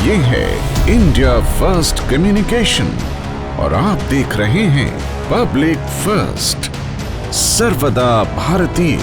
ये है India first communication और आप देख रहे हैं पब्लिक फर्स्ट, सर्वदा भारतीय।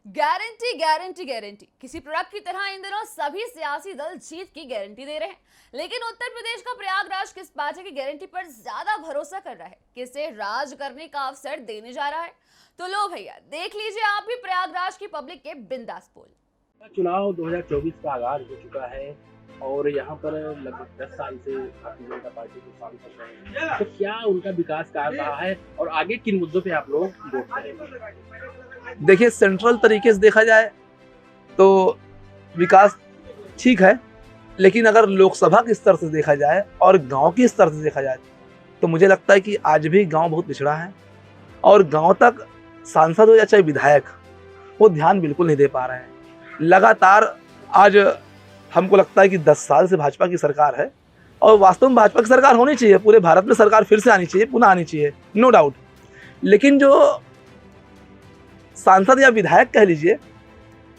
गारंटी गारंटी गारंटी, किसी प्रोडक्ट की तरह इन दिनों सभी सियासी दल जीत की गारंटी दे रहे हैं। लेकिन उत्तर प्रदेश का प्रयागराज किस पार्टी की गारंटी पर ज्यादा भरोसा कर रहा है, किसे राज करने का अवसर देने जा रहा है? तो लो भैया, देख लीजिए आप भी प्रयागराज की पब्लिक के बिंदास पोल। चुनाव 2024 का आगाज हो चुका है और यहाँ पर लगभग 10 साल से भारतीय जनता पार्टी के सांसद हैं, तो क्या उनका विकास कार्य रहा है और आगे किन मुद्दों पे आप लोग वोट करेंगे? देखिए, सेंट्रल तरीके से देखा जाए तो विकास ठीक है, लेकिन अगर लोकसभा के स्तर से देखा जाए और गांव के स्तर से देखा जाए तो मुझे लगता है कि आज भी गांव बहुत पिछड़ा है और गांव तक सांसद हो या चाहे विधायक, वो ध्यान बिल्कुल नहीं दे पा रहे हैं। लगातार आज हमको लगता है कि 10 साल से भाजपा की सरकार है और वास्तव में भाजपा की सरकार होनी चाहिए, पूरे भारत में सरकार फिर से आनी चाहिए, पुनः आनी चाहिए, नो डाउट। लेकिन जो सांसद या विधायक कह लीजिए,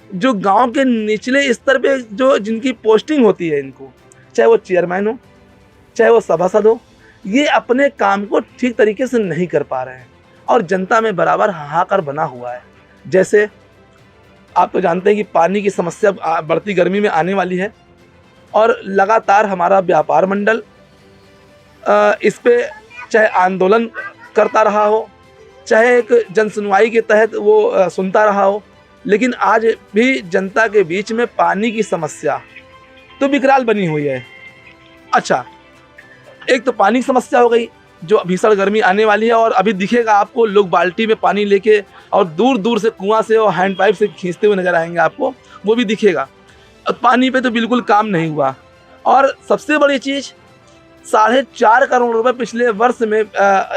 जो गांव के निचले स्तर पे जो जिनकी पोस्टिंग होती है, इनको चाहे वो चेयरमैन हो चाहे वो सभासद हो, ये अपने काम को ठीक तरीके से नहीं कर पा रहे हैं और जनता में बराबर हाहाकार बना हुआ है। जैसे आप तो जानते हैं कि पानी की समस्या बढ़ती गर्मी में आने वाली है और लगातार हमारा व्यापार मंडल इस पे चाहे आंदोलन करता रहा हो, चाहे एक जनसुनवाई के तहत वो सुनता रहा हो, लेकिन आज भी जनता के बीच में पानी की समस्या तो विकराल बनी हुई है। अच्छा, एक तो पानी की समस्या हो गई, जो भीषण गर्मी आने वाली है और अभी दिखेगा आपको, लोग बाल्टी में पानी लेके और दूर दूर से कुआं से और हैंड पाइप से खींचते हुए नजर आएंगे आपको, वो भी दिखेगा। पानी पे तो बिल्कुल काम नहीं हुआ। और सबसे बड़ी चीज़, 4.5 करोड़ रुपए पिछले वर्ष में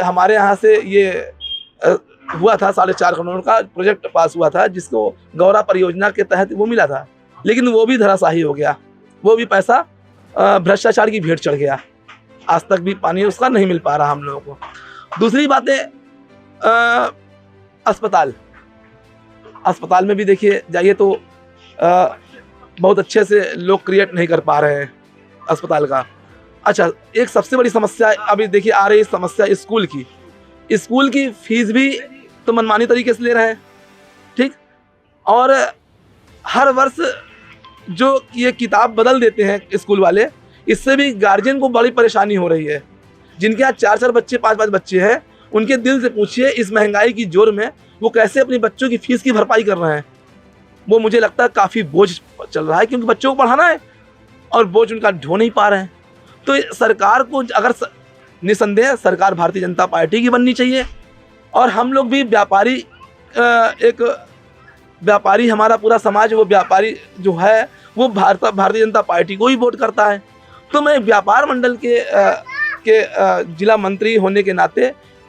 हमारे यहाँ से ये हुआ था, 4.5 करोड़ का प्रोजेक्ट पास हुआ था, जिसको गौरा परियोजना के तहत वो मिला था, लेकिन वो भी धराशायी हो गया। वो भी पैसा भ्रष्टाचार की भेंट चढ़ गया। आज तक भी पानी उसका नहीं मिल पा रहा हम लोगों को। दूसरी बात है अस्पताल में भी देखिए जाइए तो बहुत अच्छे से लोग क्रिएट नहीं कर पा रहे हैं अस्पताल का। अच्छा, एक सबसे बड़ी समस्या अभी देखिए आ रही है, समस्या स्कूल की फीस भी तो मनमानी तरीके से ले रहे हैं, ठीक। और हर वर्ष जो ये किताब बदल देते हैं स्कूल वाले, इससे भी गार्जियन को बड़ी परेशानी हो रही है। जिनके यहाँ 4-4 बच्चे 5-5 बच्चे हैं, उनके दिल से पूछिए इस महंगाई की जोर में वो कैसे अपने बच्चों की फीस की भरपाई कर रहे हैं। वो मुझे लगता है काफ़ी बोझ चल रहा है, क्योंकि बच्चों को पढ़ाना है और बोझ उनका ढो नहीं पा रहे हैं। तो सरकार को अगर निसंदेह सरकार भारतीय जनता पार्टी की बननी चाहिए और हम लोग भी व्यापारी, एक व्यापारी, हमारा पूरा समाज वो व्यापारी जो है वो भारतीय जनता पार्टी को ही वोट करता है। तो मैं व्यापार मंडल के जिला मंत्री होने के नाते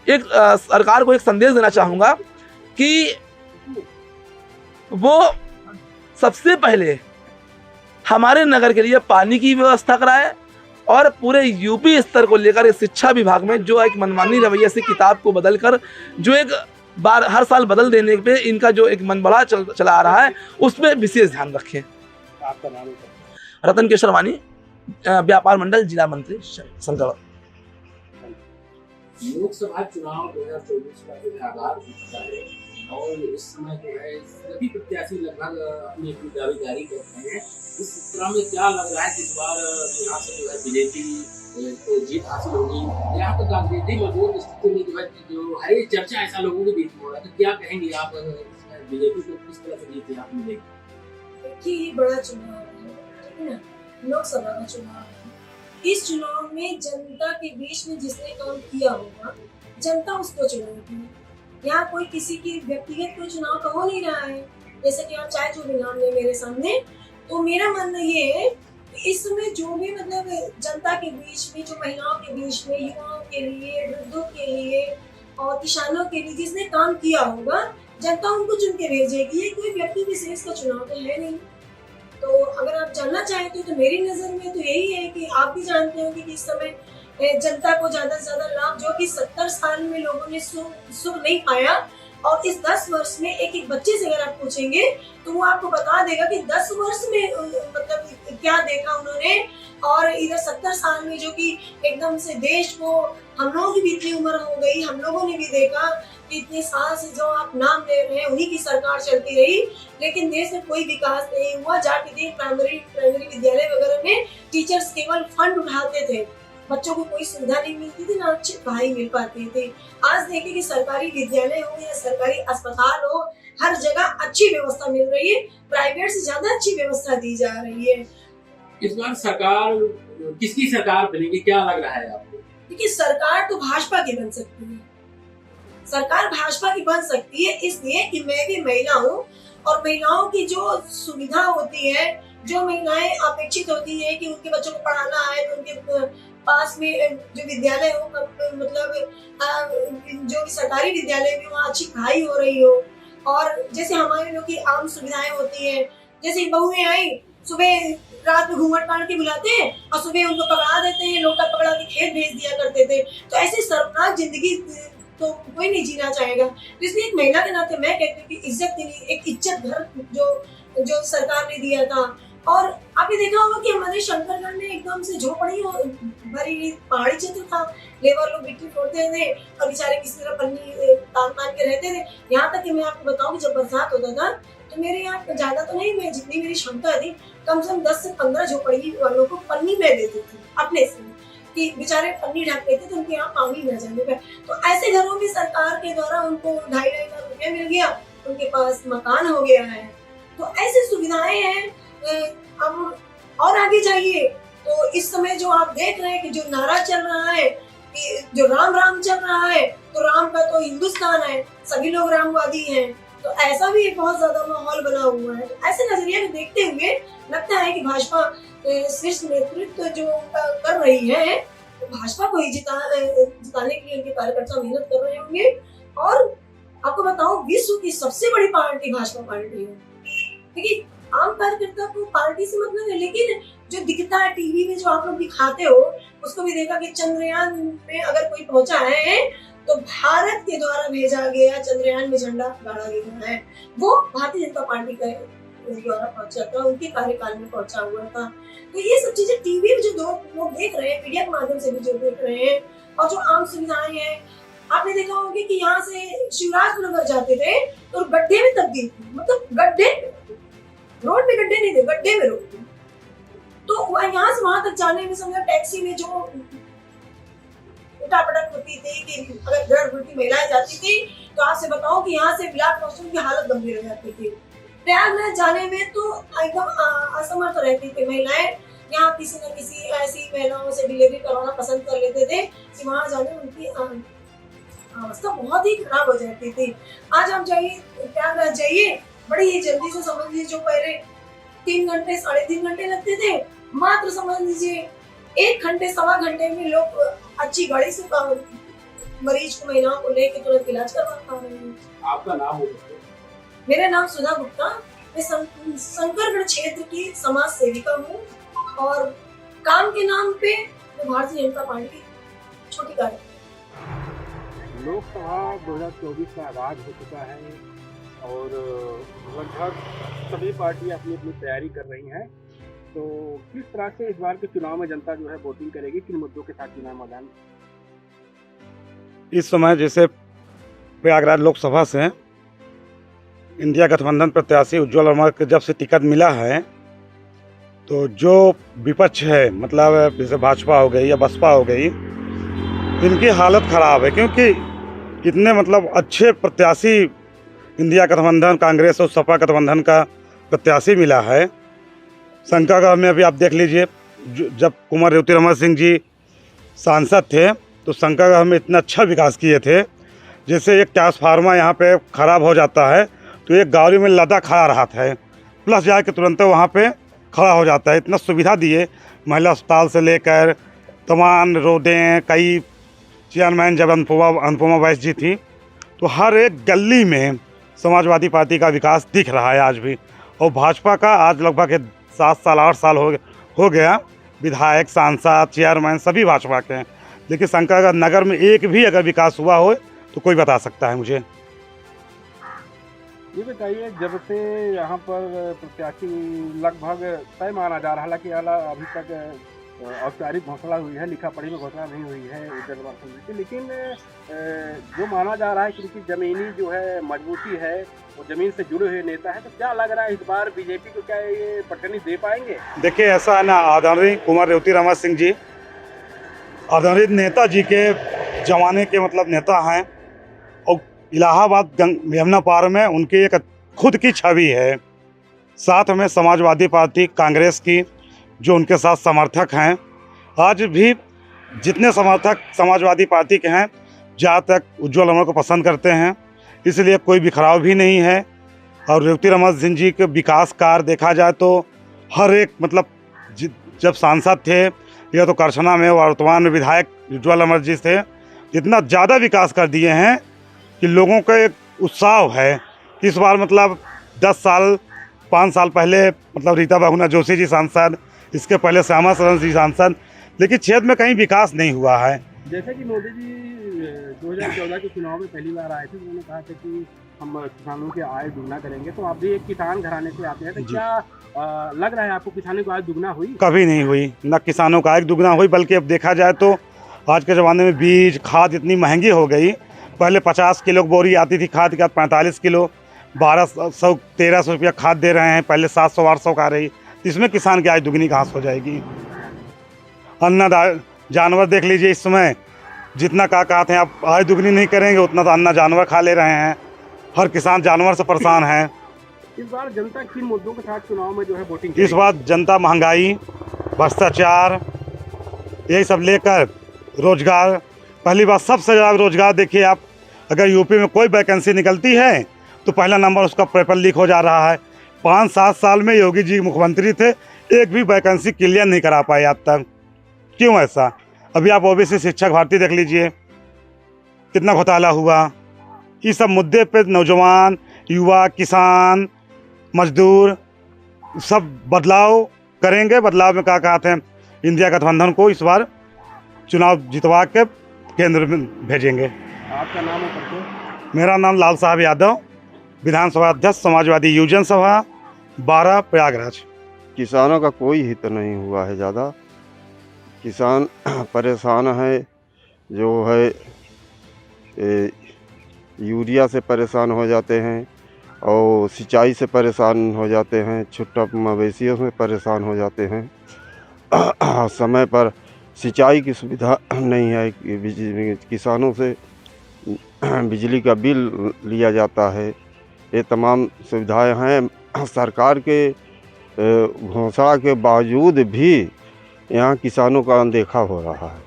एक सरकार को एक संदेश देना चाहूँगा कि वो सबसे पहले हमारे नगर के लिए पानी की व्यवस्था कराए और पूरे यूपी स्तर को लेकर शिक्षा विभाग में जो एक मनमानी रवैया से किताब को बदलकर जो एक बार हर साल बदल देने पे इनका जो एक मन बड़ा चला आ रहा है, उसमें विशेष ध्यान रखें। आपका नाम? रतन केशर वानी, व्यापार मंडल जिला मंत्री संकल्प। लोकसभा चुनाव 2024 का जो आगाज हो चुका है और इस समय जो है सभी प्रत्याशी लगभग अपनी अपनी दावेदारी कर रहे हैं। इस तरह में क्या लग रहा है कि इस बार यहाँ से जो है बीजेपी को जीत हासिल होगी? यहाँ तक गांधी मजबूत स्थिति में जो है जो हर एक चर्चा ऐसा लोगों के बीच में हो रहा है, तो क्या कहेंगे आप बीजेपी को किस तरह से जीत यहाँ मिलेगी? देखिए, ये बड़ा चुनाव है ना, लोकसभा का चुनाव है। इस चुनाव में जनता के बीच में जिसने काम किया होगा, जनता उसको चुनेगी। यहाँ कोई किसी की व्यक्तिगत कोई चुनाव तो हो नहीं रहा है, जैसे कि आप चाहे जो भी नाम ले मेरे सामने। तो मेरा मानना ये है कि इस समय जो भी मतलब जनता के बीच में, जो महिलाओं के बीच में, युवाओं के लिए, वृद्धों के लिए और किसानों के लिए जिसने काम किया होगा, जनता उनको चुन के भेजेगी। ये कोई व्यक्ति विशेष का चुनाव तो है नहीं। तो अगर आप जानना चाहते हो तो मेरी नज़र में तो यही है कि आप भी जानते हो कि इस समय जनता को ज़्यादा से ज़्यादा लाभ, जो कि 70 साल में लोगों ने सुख नहीं पाया और इस 10 वर्ष में एक एक बच्चे से अगर आप पूछेंगे तो वो आपको बता देगा कि 10 वर्ष में मतलब क्या देखा उन्होंने। और इधर 70 साल में जो कि एकदम से देश को, हम लोगों की भी इतनी उम्र हो गई, हम लोगों ने भी देखा कि इतने साल से जो आप नाम ले रहे हैं उन्हीं की सरकार चलती रही, लेकिन देश में कोई विकास नहीं हुआ। जाके देख प्राइमरी विद्यालय वगैरह में टीचर्स केवल फंड उठाते थे, बच्चों को कोई सुविधा नहीं मिलती थी, ना अच्छी पढ़ाई मिल पाती थी। आज देखिए कि सरकारी विद्यालय हो या सरकारी अस्पताल हो, हर जगह अच्छी व्यवस्था मिल रही है, प्राइवेट से ज्यादा अच्छी व्यवस्था दी जा रही है। इस बार सरकार किसकी सरकार बनेगी, क्या लग रहा है आपको? देखिए सरकार तो भाजपा की बन सकती है, सरकार भाजपा की बन सकती है इसलिए कि मैं भी महिला हूँ और महिलाओं की जो सुविधा होती है, जो महिलाएं अपेक्षित होती है कि उनके बच्चों को पढ़ाना है तो उनके पास में जो विद्यालय हो, मतलब जो सरकारी विद्यालय में वहाँ अच्छी पढ़ाई हो रही हो। और जैसे हमारे लोग की आम सुविधाएं होती है, जैसे बहुएं आई सुबह रात में घूंघट काट के बुलाते हैं और सुबह उनको पकड़ा देते हैं, लोटा पकड़ा के खेत भेज दिया करते थे। तो ऐसे शर्मनाक जिंदगी तो कोई नहीं जीना चाहेगा। तो इसलिए एक महिला के नाते मैं कहती हूँ कि इज्जत देनी, एक इज्जत घर जो सरकार ने दिया था। और आपने देखा होगा कि हमारे शंकरगढ़ में एकदम से झोपड़ी भरी पहाड़ी क्षेत्र था, लेबर लोग मिट्टी फोड़ते थे और बेचारे किसी तरह पन्नी तान के रहते थे। यहाँ तक कि मैं आपको बताऊं कि जब बरसात होता था तो मेरे यहाँ ज्यादा तो नहीं, मैं जितनी मेरी क्षमता थी कम से कम 10 से 15 झोपड़ी वालों को पन्नी में देती थी अपने से, कि बेचारे पन्नी ढक लेते थे, उनके यहाँ पानी न जाने पर। तो ऐसे घरों में सरकार के द्वारा उनको 2.5 लाख रुपया मिल गया, उनके पास मकान हो गया है। तो ऐसी सुविधाएं हैं। अब और आगे जाइए तो इस समय जो आप देख रहे हैं कि जो नारा चल रहा है कि जो राम राम चल रहा है, तो राम का तो हिंदुस्तान है, सभी लोग रामवादी हैं। तो ऐसा भी एक बहुत ज्यादा माहौल बना हुआ है। तो ऐसे नजरिए को देखते हुए लगता है कि भाजपा शीर्ष नेतृत्व जो कर रही है, तो भाजपा को ही जिताने के लिए उनके कार्यकर्ता मेहनत कर रहे होंगे। और आपको बताऊं, विश्व की सबसे बड़ी पार्टी भाजपा पार्टी है। देखिए आम कार्यकर्ता को पार्टी से मतलब है, लेकिन जो दिखता है टीवी में जो आप लोग दिखाते हो, उसको भी देखा कि चंद्रयान में अगर कोई पहुंचा है तो भारत के द्वारा भेजा गया चंद्रयान में झंडा गाड़ा गया है, वो भारतीय जनता पार्टी के द्वारा पहुंचा था, उनके कार्यकाल में पहुंचा हुआ था। तो ये सब चीजें टीवी में जो लोग देख रहे हैं, मीडिया के माध्यम से भी जो देख रहे हैं, और जो आम सुविधाएं हैं, आपने देखा होगा कि यहाँ से शिवराजपुर नगर जाते थे तो गड्ढे में तब्दील, मतलब गड्ढे, रोड पे गड्ढे नहीं थे, गड्ढे में रोड। तो यहाँ से वहां तक जाने में समझो टैक्सी में जो उठापटक होती थी कि अगर गर्भवती की महिलाएं जाती थी तो आपसे बताओ कि यहाँ से ब्लॉक मौसम की हालत गंभीर हो जाती थी। प्रयागराज जाने में तो एकदम असमर्थ रहती थी महिलाएं। यहाँ किसी न किसी ऐसी महिलाओं से डिलीवरी करवाना पसंद कर लेते थे कि वहां जाने में उनकी अवस्था बहुत ही खराब हो जाती थी। आज आप जाइए प्रयागराज जाइए, बड़ी ही जल्दी से समझ लीजिए, जो पहले 3 घंटे 3.5 घंटे लगते थे, मात्र समझ लीजिए 1 घंटे 1.25 घंटे में लोग अच्छी गाड़ी से मरीज को, महिलाओं को लेकर तुरंत इलाज करवा पा रहे हैं। आपका नाम हो? मेरा नाम सुधा गुप्ता, मैं शंकरगढ़ क्षेत्र की समाज सेविका हूँ और काम के नाम पे मैं भारतीय जनता पार्टी की छोटी कार्यकर्ता। लोकसभा 2024 का आगाज हो चुका है और लगभग सभी पार्टियां अपनी अपनी तैयारी कर रही हैं। तो किस तरह से इस बार के चुनाव में जनता जो है वोटिंग करेगी, किन मुद्दों के साथ चुनाव मैदान? इस समय जैसे प्रयागराज लोकसभा से इंडिया गठबंधन प्रत्याशी उज्ज्वल वर्मा को जब से टिकट मिला है, तो जो विपक्ष है, मतलब जैसे भाजपा हो गई या बसपा हो गई, इनकी हालत ख़राब है, क्योंकि इतने मतलब अच्छे प्रत्याशी इंडिया गठबंधन, कांग्रेस और सपा गठबंधन का प्रत्याशी मिला है। शंकरगढ़ में अभी आप देख लीजिए, जब कुंवर रेवती रमन सिंह जी सांसद थे तो शंकरगढ़ में इतना अच्छा विकास किए थे। जैसे एक ट्रांसफार्मर यहाँ पे ख़राब हो जाता है तो एक गाड़ी में लदा खड़ा रहा था, प्लस जाके तुरंत वहाँ पे खड़ा हो जाता है। इतना सुविधा दिए, महिला अस्पताल से लेकर तमाम रोडें, कई चेयरमैन जब अनुपमा वैस जी थी, तो हर एक गली में समाजवादी पार्टी का विकास दिख रहा है आज भी। और भाजपा का आज लगभग 7 साल 8 साल हो गया, विधायक, सांसद, चेयरमैन सभी भाजपा के हैं। लेकिन शंकरगढ़ नगर में एक भी अगर विकास हुआ हो तो कोई बता सकता है मुझे? ये बताइए, जब से यहाँ पर प्रत्याशी लगभग तय माना जा रहा, हालांकि अभी तक औपचारिक घोषणा हुई है, लिखा पढ़ी में घोषणा नहीं हुई है उज्जवल लमर सिंह की, लेकिन जो माना जा रहा है कि उनकी जमीनी जो है मजबूती है, वो जमीन से जुड़े हुए नेता है, तो क्या लग रहा है इस बार बीजेपी को क्या ये पटकनी दे पाएंगे? देखिए, ऐसा है ना, आदरणीय कुंवर रेवती रमन सिंह जी आदरणीय नेताजी के जमाने के मतलब नेता हैं, और इलाहाबाद यमुना पार में उनकी एक खुद की छवि है। साथ में समाजवादी पार्टी कांग्रेस की जो उनके साथ समर्थक हैं, आज भी जितने समर्थक समाजवादी पार्टी के हैं ज़्यादातर उज्जवल लमर को पसंद करते हैं, इसलिए कोई बिखराव भी नहीं है। और रेवती रमन सिंह जी के विकास कार्य देखा जाए तो हर एक मतलब जब सांसद थे या तो करछना में, वर्तमान में विधायक उज्जवल लमर जी थे, इतना ज़्यादा विकास कर दिए हैं कि लोगों का एक उत्साह है। इस बार मतलब 5 साल पहले मतलब रीता बहुगुणा जोशी जी सांसद, इसके पहले श्यामा सरन जी सांसद, लेकिन क्षेत्र में कहीं विकास नहीं हुआ है। जैसे कि मोदी जी 2014 के चुनाव में पहली बार आए थे, उन्होंने कहा था कि हम किसानों की आय दुगना करेंगे, तो आप भी एक किसान घराने से आते हैं, तो क्या लग रहा है आपको किसानों की आय दुगना हुई? कभी नहीं हुई, न किसानों का आय दुगना हुई, बल्कि अब देखा जाए तो आज के ज़माने में बीज खाद इतनी महंगी हो गई। पहले 50 किलो बोरी आती थी खाद की, आज 45 किलो 1200-1300 रुपया खाद दे रहे हैं, पहले 700-800 का आ रही। इसमें किसान की आय दुगनी कहाँ से हो जाएगी? जानवर देख लीजिए, इस समय जितना का कहते हैं आप आय दुगनी नहीं करेंगे उतना तो अन्ना जानवर खा ले रहे हैं। हर किसान जानवर से परेशान है। इस बार जनता किन मुद्दों के साथ चुनाव में जो है वोटिंग? इस बार जनता महंगाई, भ्रष्टाचार, यही सब लेकर, रोजगार, पहली बात सबसे ज़्यादा रोजगार देखिए आप, अगर यूपी में कोई वैकेंसी निकलती है तो पहला नंबर उसका पेपर लीक हो जा रहा है। 5-7 साल में योगी जी मुख्यमंत्री थे, एक भी वैकेंसी क्लियर नहीं करा पाए आज तक। क्यों ऐसा? अभी आप ओबीसी शिक्षक भर्ती देख लीजिए, कितना घोटाला हुआ। इस सब मुद्दे पे नौजवान, युवा, किसान, मजदूर सब बदलाव करेंगे। बदलाव में क्या कहते हैं, इंडिया गठबंधन को इस बार चुनाव जितवा के केंद्र में भेजेंगे। आपका नाम है परिचय? मेरा नाम लाल साहब यादव, विधानसभा अध्यक्ष समाजवादी युवजन सभा 12 प्रयागराज। किसानों का कोई हित नहीं हुआ है ज़्यादा। किसान परेशान है, जो है यूरिया से परेशान हो जाते हैं और सिंचाई से परेशान हो जाते हैं, छुट्टा मवेशियों से परेशान हो जाते हैं। समय पर सिंचाई की सुविधा नहीं है, किसानों से बिजली का बिल लिया जाता है। ये तमाम सुविधाएं हैं। सरकार के घोषणा के बावजूद भी यहाँ किसानों का अनदेखा हो रहा है।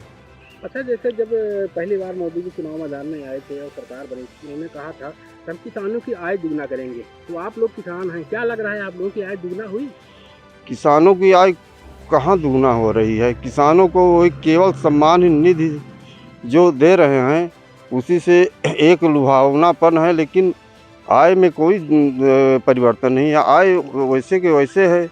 अच्छा, जैसे जब पहली बार मोदी जी चुनाव मैदान में आए थे और सरकार बनी थी, उन्होंने कहा था हम किसानों की आय दुगना करेंगे, तो आप लोग किसान हैं, क्या लग रहा है आप लोगों की आय दुगना हुई? किसानों की आय कहाँ दुगना हो रही है? किसानों को वही केवल सम्मान निधि जो दे रहे हैं उसी से एक लुभावनापन है, लेकिन आय में कोई परिवर्तन नहीं है। आय वैसे के वैसे है,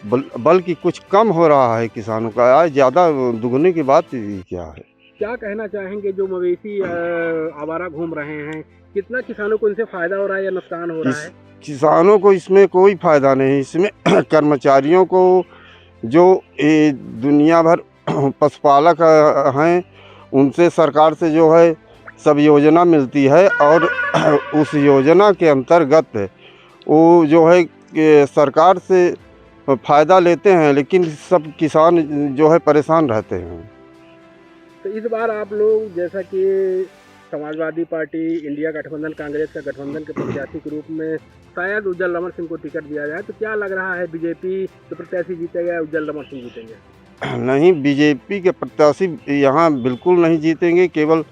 बल्कि कुछ कम हो रहा है किसानों का। आय ज़्यादा दुगने की बात क्या है? क्या कहना चाहेंगे जो मवेशी आवारा घूम रहे हैं, कितना किसानों को इनसे फायदा हो रहा है या नुकसान हो रहा है? किसानों को इसमें कोई फायदा नहीं। इसमें कर्मचारियों को जो दुनिया भर पशुपालक हैं उनसे सरकार से जो है सब योजना मिलती है, और उस योजना के अंतर्गत वो जो है कि सरकार से फ़ायदा लेते हैं, लेकिन सब किसान जो है परेशान रहते हैं। तो इस बार आप लोग, जैसा कि समाजवादी पार्टी, इंडिया गठबंधन, कांग्रेस का गठबंधन के प्रत्याशी के रूप में शायद उज्जवल लमर सिंह को टिकट दिया जाए, तो क्या लग रहा है बीजेपी के प्रत्याशी जीतेगा या उज्जवल लमर सिंह जीतेंगे? नहीं, बीजेपी के प्रत्याशी यहाँ बिल्कुल नहीं जीतेंगे, केवल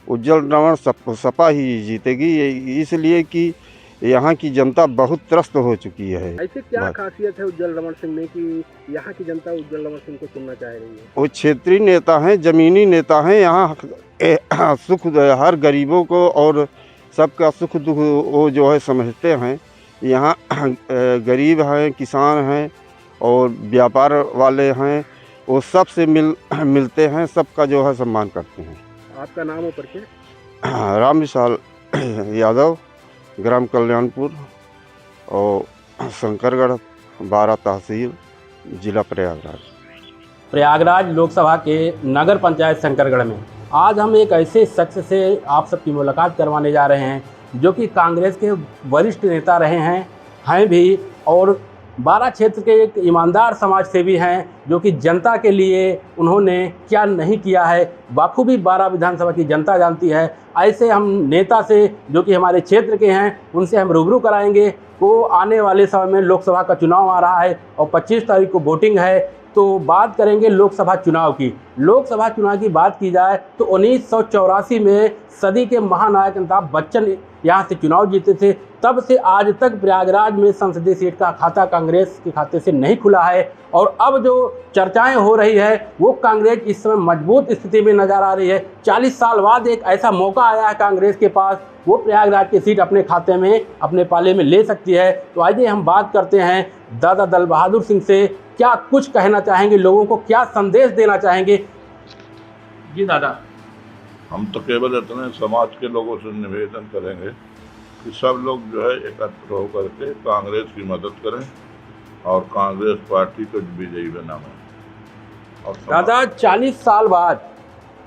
उज्जवल लमर सपा ही जीतेगी, इसलिए कि यहाँ की जनता बहुत त्रस्त हो चुकी है। ऐसे क्या खासियत है उज्जवल लमर सिंह में कि यहाँ की जनता उज्जवल लमर सिंह को चुनना चाह रही है? वो क्षेत्रीय नेता हैं, ज़मीनी नेता हैं। यहाँ सुख हर गरीबों को और सबका सुख दुख वो जो है समझते हैं। यहाँ गरीब हैं, किसान हैं और व्यापार वाले हैं, वो सब से मिलते हैं, सबका जो है सम्मान करते हैं। आपका नाम और परिचय? राम विशाल यादव, ग्राम कल्याणपुर, और शंकरगढ़ 12 तहसील जिला प्रयागराज। प्रयागराज लोकसभा के नगर पंचायत शंकरगढ़ में आज हम एक ऐसे शख्स से आप सबकी मुलाकात करवाने जा रहे हैं जो कि कांग्रेस के वरिष्ठ नेता रहे हैं भी, और 12 क्षेत्र के एक ईमानदार समाज सेवी हैं जो कि जनता के लिए उन्होंने क्या नहीं किया है बाखूबी 12 विधानसभा की जनता जानती है। ऐसे हम नेता से जो कि हमारे क्षेत्र के हैं उनसे हम रूबरू कराएंगे। को आने वाले समय में लोकसभा का चुनाव आ रहा है और 25 तारीख को वोटिंग है, तो बात करेंगे लोकसभा चुनाव की। लोकसभा चुनाव की बात की जाए तो 1984 में सदी के महानायक अमिताभ बच्चन यहाँ से चुनाव जीते थे। तब से आज तक प्रयागराज में संसदीय सीट का खाता कांग्रेस के खाते से नहीं खुला है, और अब जो चर्चाएं हो रही है वो कांग्रेस इस समय मजबूत स्थिति में नजर आ रही है। 40 साल बाद एक ऐसा मौका आया है कांग्रेस के पास, वो प्रयागराज की सीट अपने खाते में अपने पाले में ले सकती है। तो आइए हम बात करते हैं दादा दल बहादुर सिंह से, क्या कुछ कहना चाहेंगे, लोगों को क्या संदेश देना चाहेंगे। जी दादा। हम तो केवल इतने समाज के लोगों से निवेदन करेंगे कि सब लोग जो है एकत्र होकर के कांग्रेस की मदद करें और कांग्रेस पार्टी को विजयी बनाएं। और दादा 40 साल बाद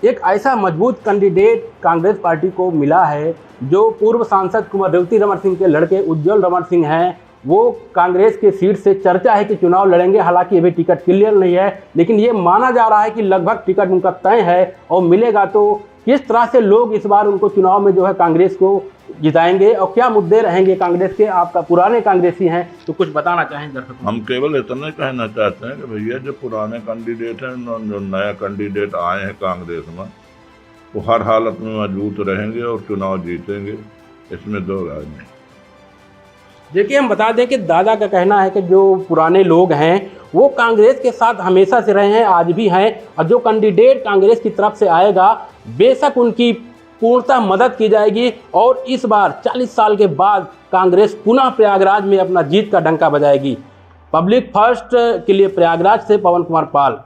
एक ऐसा मजबूत कैंडिडेट कांग्रेस पार्टी को मिला है जो पूर्व सांसद कुंवर रेवती रमन सिंह के लड़के उज्जवल रमन सिंह हैं। वो कांग्रेस के सीट से चर्चा है कि चुनाव लड़ेंगे, हालांकि अभी टिकट क्लियर नहीं है, लेकिन ये माना जा रहा है कि लगभग टिकट उनका तय है और मिलेगा। तो किस तरह से लोग इस बार उनको चुनाव में जो है कांग्रेस को जिताएंगे और क्या मुद्दे रहेंगे कांग्रेस के? आपका पुराने कांग्रेसी हैं तो कुछ बताना चाहें दर्शकों। हम केवल इतना कहना चाहते हैं कि भैया जो पुराने कैंडिडेट हैं, जो नया कैंडिडेट आए हैं कांग्रेस में, वो हर हालत में मजबूत रहेंगे और चुनाव जीतेंगे, इसमें दो राय नहीं। देखिए, हम बता दें कि दादा का कहना है कि जो पुराने लोग हैं वो कांग्रेस के साथ हमेशा से रहे हैं, आज भी हैं, और जो कैंडिडेट कांग्रेस की तरफ से आएगा बेशक उनकी पूर्णतः मदद की जाएगी, और इस बार 40 साल के बाद कांग्रेस पुनः प्रयागराज में अपना जीत का डंका बजाएगी। पब्लिक फर्स्ट के लिए प्रयागराज से पवन कुमार पाल।